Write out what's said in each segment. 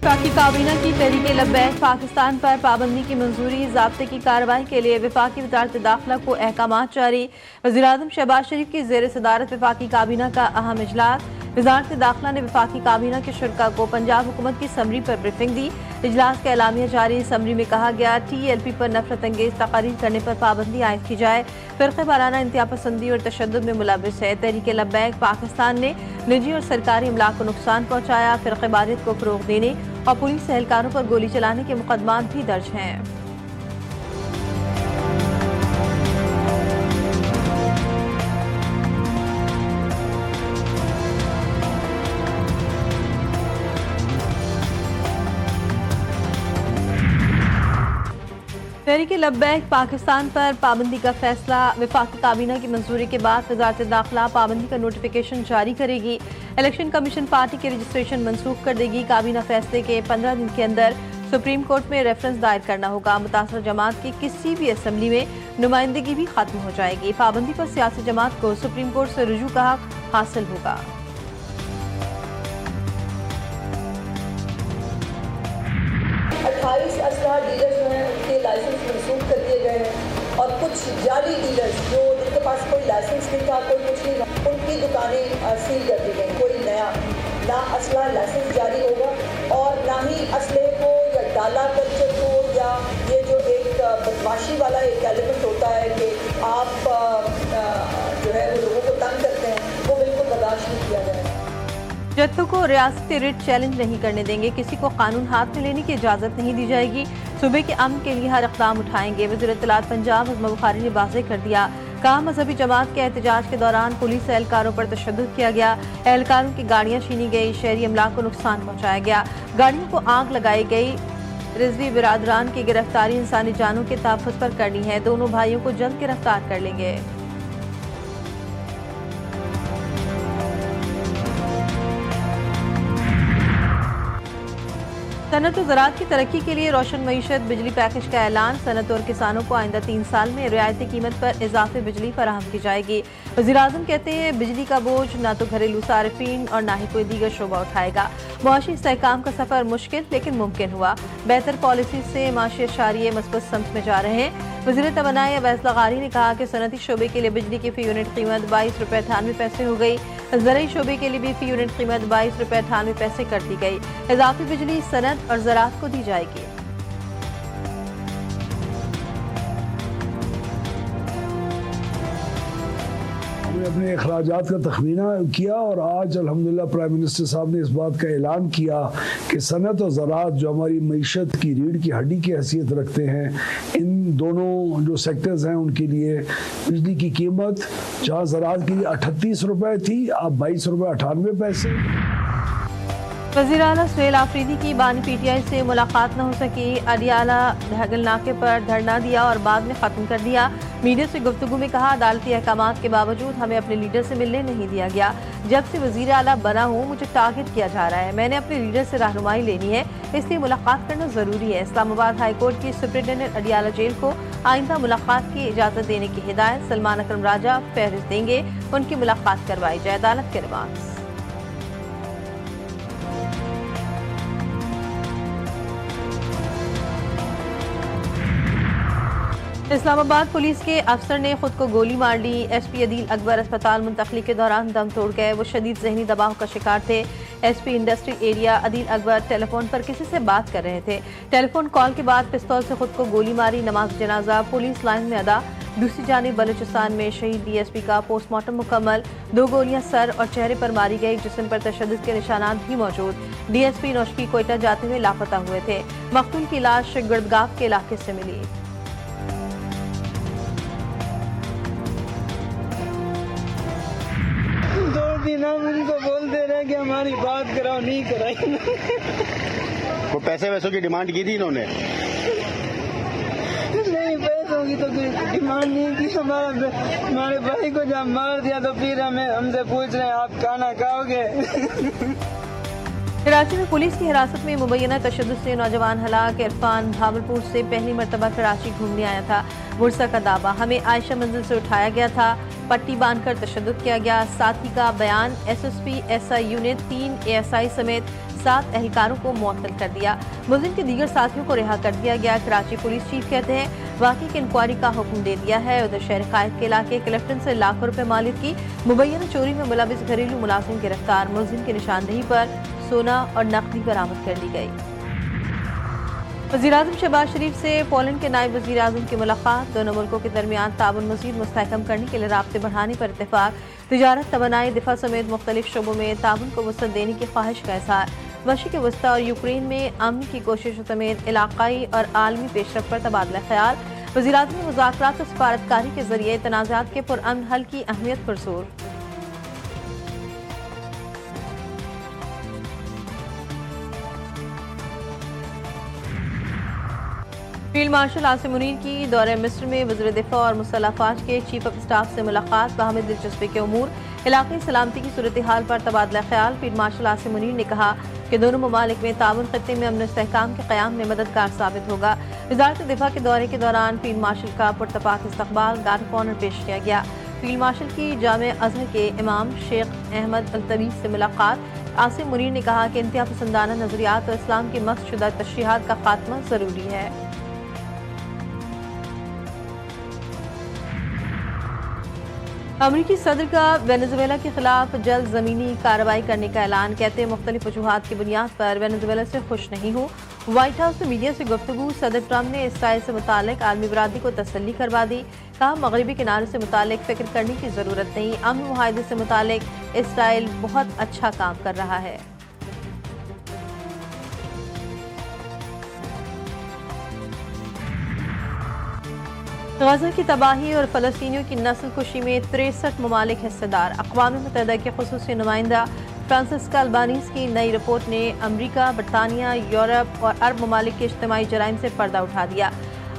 वफाकी काबीना की तहरीक लब्बैक पाकिस्तान पर पाबंदी की मंजूरी, ज़ाब्ते की कार्रवाई के लिए वफाकी वज़ारत दाखिला को अहकामात जारी। वज़ीर-ए-आज़म शहबाज शरीफ की ज़ेर सदारत वफाकी काबीना का अहम इजलास। वज़ारत दाखिला ने वफाकी काबीना के शुरका को पंजाब हुकूमत की समरी पर ब्रीफिंग दी। इजलास का एलामिया जारी। समरी में कहा गया, TLP पर नफरत अंगेज तकारीर करने पर पाबंदी आयद की जाए। फ़िरक़े वाराना इंतहा पसंदी और तशद्दुद में मुलव्विस है। तहरीक लब्बैक पाकिस्तान ने निजी और सरकारी इमलाक को नुकसान पहुँचाया। फ़िरक़ेवारियत को फ़रोग़ देने और पुलिस एहलकारों पर गोली चलाने के मुकदमात भी दर्ज हैं। तहरीक लब्बैक पाकिस्तान पर पाबंदी का फैसला। वफाकी काबीना की मंजूरी के बाद वज़ारत दाखिला पाबंदी का नोटिफिकेशन जारी करेगी। इलेक्शन कमीशन पार्टी के रजिस्ट्रेशन मनसूख कर देगी। काबीना फैसले के 15 दिन के अंदर सुप्रीम कोर्ट में रेफरेंस दायर करना होगा। मुतासर जमात की किसी भी असम्बली में नुमाइंदगी भी खत्म हो जाएगी। पाबंदी पर सियासी जमात को सुप्रीम कोर्ट से रुजू का हक हासिल होगा। 28 असलहा डीलर जो हैं उनके लाइसेंस मनसूख कर दिए गए हैं और कुछ जाली डीलर्स जो जिनके पास कोई लाइसेंस नहीं था, कोई कुछ नहीं था, उनकी दुकानें सील कर दी गई। कोई नया ना असलहा लाइसेंस जारी होगा और ना ही असलहे को या डाला कल्चर को या ये जो एक बदमाशी वाला एक एलिमेंट होता है कि आप जो है वो लोगों को तंग करते हैं, वो बिल्कुल बर्दाश्त नहीं किया जाएगा। जत्थों को रियासती रिट चैलेंज नहीं करने देंगे। किसी को कानून हाथ में लेने की इजाज़त नहीं दी जाएगी। सूबे के अमन के लिए हर इक़दाम उठाएंगे। वज़ीर इत्तलात पंजाब अज़मा बुखारी ने वाज़ेह कर दिया, कहा मजहबी जमात के एहतजाज के दौरान पुलिस एहलकारों पर तशद्दुद किया गया। एहलकारों की गाड़ियाँ छीनी गई। शहरी अमलाक को नुकसान पहुँचाया गया। गाड़ियों को आग लगाई गई। रिजवी बिरादरान की गिरफ्तारी इंसानी जानों के तहफ़्फ़ुज़ पर करनी है। दोनों भाइयों को जल्द गिरफ्तार कर लेंगे। सनत और ज़राअत की तरक्की के लिए रोशन मईशत बिजली पैकेज का ऐलान। सनत और किसानों को आइंदा 3 साल में रियायती कीमत पर इजाफी बिजली फराहम की जाएगी। वज़ीर-ए-आज़म कहते हैं, बिजली का बोझ न तो घरेलू सारिफीन और न ही कोई दीगर शोबा उठाएगा। मुआशी इस्तेहकाम का सफ़र मुश्किल लेकिन मुमकिन हुआ। बेहतर पॉलिसी से माशी अशारिये मस्बत समत में जा रहे हैं। वज़ीर तवानाई अवैस लगारी ने कहा कि सनती शोबे के लिए बिजली की फ़ी यूनिट कीमत 22 रुपये 98 पैसे हो गई। ज़रई शोबे के लिए भी फ़ी यूनिट कीमत 22 रुपये 98 पैसे कर दी गई। इजाफी बिजली सनत और ज़राअत को दी जाएगी। हमने अपने अखराजात का तखमीना किया और आज अल्हम्दुलिल्लाह प्राइम मिनिस्टर साहब ने इस बात का ऐलान किया कि सनत और ज़राअत जो हमारी मईशत की रीढ़ की हड्डी की हैसियत रखते हैं, इन दोनों जो सेक्टर्स हैं उनके लिए बिजली की कीमत जहाँ ज़राअत के लिए 38 रुपये थी, अब 22 रुपये 98 पैसे। वज़ीर आला सुहेल आफरीदी की बानी PTI से मुलाकात न हो सकी। अडियाला धगल नाके पर धरना दिया और बाद में ख़त्म कर दिया। मीडिया से गुफ्तगू में कहा, अदालती अहकामात के बावजूद हमें अपने लीडर से मिलने नहीं दिया गया। जब से वज़ीर आला बना हूँ मुझे टारगेट किया जा रहा है। मैंने अपने लीडर से रहनुमाई लेनी है, इसलिए मुलाकात करना ज़रूरी है। इस्लामाबाद हाई कोर्ट की सुप्रिटेंडेंट अडियाला जेल को आइंदा मुलाकात की इजाज़त देने की हिदायत। सलमान अकरम राजा फहरिस्त देंगे, उनकी मुलाकात करवाई जाए। अदालत के रिमार्क्स। इस्लामाबाद पुलिस के अफसर ने खुद को गोली मार ली। SP अदील अकबर अस्पताल मुंतकली के दौरान दम तोड़ गए। वो शदीद जहनी दबाव का शिकार थे। SP industrial area Adeel Akbar telephone पर किसी से बात कर रहे थे। टेलीफोन कॉल के बाद पिस्तौल से खुद को गोली मारी। नमाज जनाजा पुलिस लाइन में अदा। दूसरी जानिब बलूचिस्तान में शहीद DSP का पोस्टमार्टम मुकम्मल। 2 गोलियां सर और चेहरे पर मारी गई। जिस्म पर तशद्दुद के निशानात भी मौजूद। DSP नौशकी कोयटा जाते हुए लापता हुए थे। मकतूल की लाश गुड़गांव के इलाके से मिली। हम उनको बोलते रहे कि हमारी बात कराओ, नहीं कराई। को पैसे वैसों की डिमांड की थी इन्होंने? नहीं, पैसों की तो कोई डिमांड नहीं की। हमारे भाई को जब मार दिया तो फिर हमसे पूछ रहे हैं आप खाना खाओगे। कराची में पुलिस की हिरासत में मुबैना तशद्दुद से नौजवान हलाक। इरफान भावलपुर से पहली मरतबा कराची घूमने आया था। बुरसा का दावा, हमें आयशा मंजिल से उठाया गया था। पट्टी बांधकर तशद्दुद किया गया। साथी का बयान SSP SIU ने 3 ASI समेत 7 एहलकारों को मुअत्तल कर दिया। मुलजिम के दीगर साथियों को रिहा कर दिया गया। कराची पुलिस चीफ कहते हैं वाकई की इंक्वायरी का हुक्म दे दिया है। उधर शहर कायद के इलाके क्लिफ्टन से लाखों रुपए मालिक की मुबैना चोरी में मुलविस घरेलू मुलाजिम गिरफ्तार। मुलजिम की निशानदेही पर सोना और नकदी बरामद कर ली गई। वज़ीर-ए-आज़म शहबाज शरीफ से पोलैंड के नायब वज़ीर-ए-आज़म की मुलाकात। दोनों मुल्कों के दरमियान ताउन मज़ीद मुस्तहकम करने के लिए राब्ते बढ़ाने पर इत्तेफाक। तिजारत, तवानाई, दिफा समेत मुख्तलिफ शोबों में ताउन को वसअत देने की ख्वाहिश का इज़हार। मशरिक़ वस्ता और यूक्रेन में अमन की कोशिशों समेत इलाकाई और आलमी पेशरफ पर तबादला ख्याल। वज़ीर-ए-आज़म ने मुज़ाकरात और सफारतकारी के जरिए तनाज़ात के पुरअमन हल की अहमियत पर जोर। फील्ड मार्शल आसिम मुनीर की दौरे मिस्र में वज़ीर दिफा और मुसल्लह अफ़वाज के चीफ ऑफ स्टाफ से मुलाकात। बाहमी दिलचस्पी के उमूर, इलाक़ाई सलामती की सूरत हाल पर तबादला ख्याल। फील्ड मार्शल आसिम मुनीर ने कहा कि दोनों ममालिक में ताउन खत्ते में अमन इस्तेहकाम के क़याम में मददगार साबित होगा। वज़ारत दिफा के दौरे के दौरान फील्ड मार्शल का पुरतपाक इस्तकबाल गार्ड ऑफ ऑनर पेश किया गया। फील्ड मार्शल की जामे अज़हर के इमाम शेख अहमद अल-तवीज़ से मुलाकात। आसिम मुनीर ने कहा कि इंतहा पसंदाना नज़रियात और इस्लाम की मस्शुदा तशरीहात का खात्मा ज़रूरी है। अमरीकी सदर का वेनेजुएला के खिलाफ जल्द ज़मीनी कार्रवाई करने का ऐलान। कहते हैं मुख्तलिफ वजूहात की बुनियाद पर वेनेजुएला से खुश नहीं हूँ। व्हाइट हाउस में मीडिया से गुफ्तगू। सदर ट्रंप ने इसराइल से मुतालिक आलमी बरादरी को तसल्ली करवा दी। कहा मगरबी किनारे से मुतालिक फिक्र करने की ज़रूरत नहीं। अमन मुआहदे से मुतालिक इसराइल बहुत अच्छा काम कर रहा है। गज़ा की तबाही और फ़लस्तीनियों की नस्ल कुशी में 63 ममालिक हिस्सेदार। अक़वाम मुत्तहिदा के ख़ुसूसी नुमाइंदा फ्रांसिस्का अल्बानीज़ की नई रिपोर्ट ने अमरीका, बरतानिया, यूरोप और अरब ममालिक के इज्तिमाई जराइम से पर्दा उठा दिया।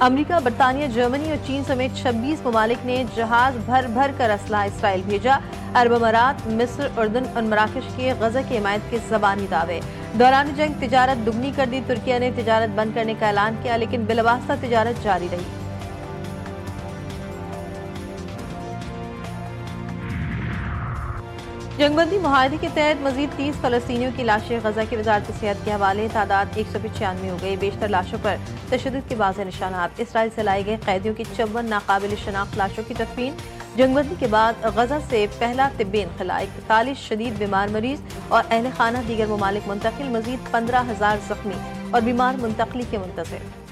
अमरीका, बरतानिया, जर्मनी और चीन समेत 26 ममालिक ने जहाज भर भर कर असला इसराइल भेजा। अरब अमारात, मिस्र, उर्दन और मराकश के गज़ा की हिमायत के ज़बानी दावे। दौरान जंग तिजारत दुगनी कर दी। तुर्किया ने तिजारत बंद करने का ऐलान किया, लेकिन बिलवास्ता तिजारत जारी रही। जंगबंदी मुआहदे के तहत मजीद 30 फ़लस्तीनियों की लाशें। गज़ा की वज़ारत सेहत के हवाले तादाद 195 हो गई। बेशतर लाशों पर तशद्दुद के वाज़ेह निशानात। इसराइल से लाई गई कैदियों की 54 नाकाबिल शनाख्त लाशों की तदफीन। जंगबंदी के बाद गज़ा से पहला तिब्बी इनखला। 41 शदीद बीमार मरीज और अहल खाना दीगर ममालिक मुंतकिल। मजीद 15,000 जख्मी और बीमार मुंतकली के मुंतज़िर।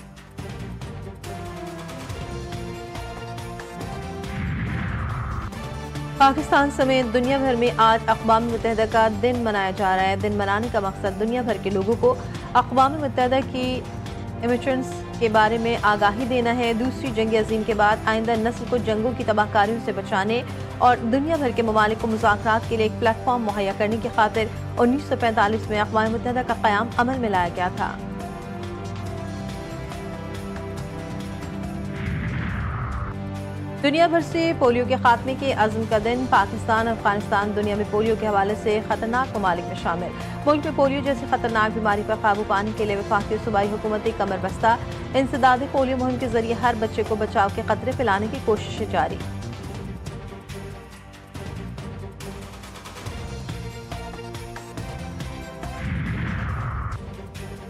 पाकिस्तान समेत दुनिया भर में आज अक़वाम मुत्तहिदा का दिन मनाया जा रहा है। दिन मनाने का मकसद दुनिया भर के लोगों को अक़वाम मुत्तहिदा की इमिशंस के बारे में आगाही देना है। दूसरी जंग अज़ीम के बाद आइंदा नस्ल को जंगों की तबाहकारियों से बचाने और दुनिया भर के ममालिक को मुज़ाकरात के लिए एक प्लेटफॉर्म मुहैया करने की खातिर 1945 में अक़वाम मुत्तहिदा का क़याम अमल में लाया गया था। दुनिया भर से पोलियो के खात्मे के अज़्म का दिन। पाकिस्तान और अफगानिस्तान दुनिया में पोलियो के हवाले से खतरनाक ममालिक में शामिल। मुल्क में पोलियो जैसी खतरनाक बीमारी पर काबू पाने के लिए वफाकी सूबाई हुकूमती कमर बस्ता। इंसदाद पोलियो मुहिम के जरिए हर बच्चे को बचाव के खतरे पिलाने की कोशिशें जारी।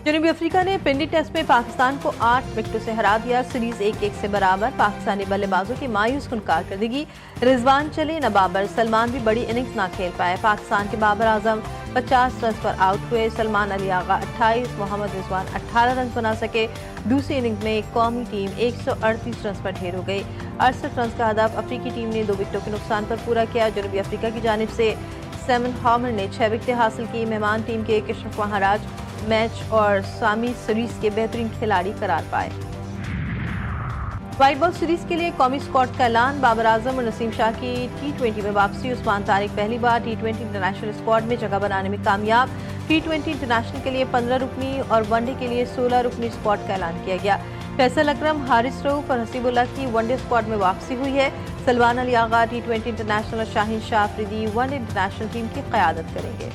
जनूबी अफ्रीका ने पिंडी टेस्ट में पाकिस्तान को 8 विकेटों से हरा दिया। सीरीज 1-1 से बराबर। पाकिस्तानी बल्लेबाजों की मायूस कुन कारकर्दगी। रिजवान चले न बाबर, सलमान भी बड़ी इनिंग्स ना खेल पाए। पाकिस्तान के बाबर आजम 50 रन पर आउट हुए। सलमान अली आगा 28, मोहम्मद रिजवान 18 रन बना सके। दूसरी इनिंग्स में कौमी टीम 138 रन पर ढेर हो गई। 68 रन का हदफ अफ्रीकी टीम ने 2 विकेटों के नुकसान पर पूरा किया। जनूबी अफ्रीका की जानिब से सैमन हार्मर ने 6 विकेटें हासिल की। मेहमान टीम के किशफ महाराज मैच और सामी सीरीज के बेहतरीन खिलाड़ी करार पाए। व्हाइट बॉल सीरीज के लिए कौमी स्क्वाड का ऐलान। बाबर आजम और नसीम शाह की T20 में वापसी। उस्मान तारिक पहली बार T20 इंटरनेशनल स्क्वाड में जगह बनाने में कामयाब। T20 इंटरनेशनल के लिए 15 रुकनी और वनडे के लिए 16 रुकनी स्क्वाड का ऐलान किया गया। फैसल अकरम, हारिस रऊफ और हसीबुल्लाह की वनडे स्क्वाड में वापसी हुई है। सलमान अली आगा T20 इंटरनेशनल और Shaheen Shah Afridi one day international team की क़यादत करेंगे।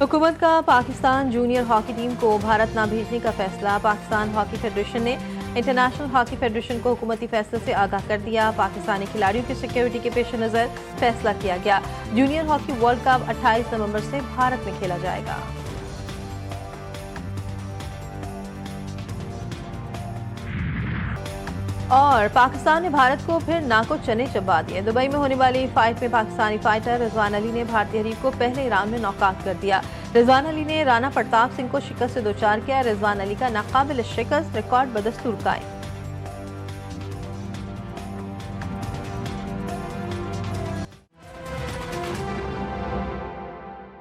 हुकूमत का पाकिस्तान जूनियर हॉकी टीम को भारत न भेजने का फैसला। पाकिस्तान हॉकी फेडरेशन ने इंटरनेशनल हॉकी फेडरेशन को हुकूमती फैसले से आगाह कर दिया। पाकिस्तानी खिलाड़ियों की सिक्योरिटी के पेश नज़र फैसला किया गया। जूनियर हॉकी वर्ल्ड कप 28 नवंबर से भारत में खेला जाएगा। और पाकिस्तान ने भारत को फिर नाको चने चबा दिए। दुबई में होने वाली फाइट में पाकिस्तानी फाइटर रिजवान अली ने भारतीय हरीफ को पहले राउंड में नॉकआउट कर दिया। रिजवान अली ने राणा प्रताप सिंह को शिकस्त से 2-4 किया। रिजवान अली का नाकाबिल शिकस्त रिकॉर्ड बदस्तूर कायम।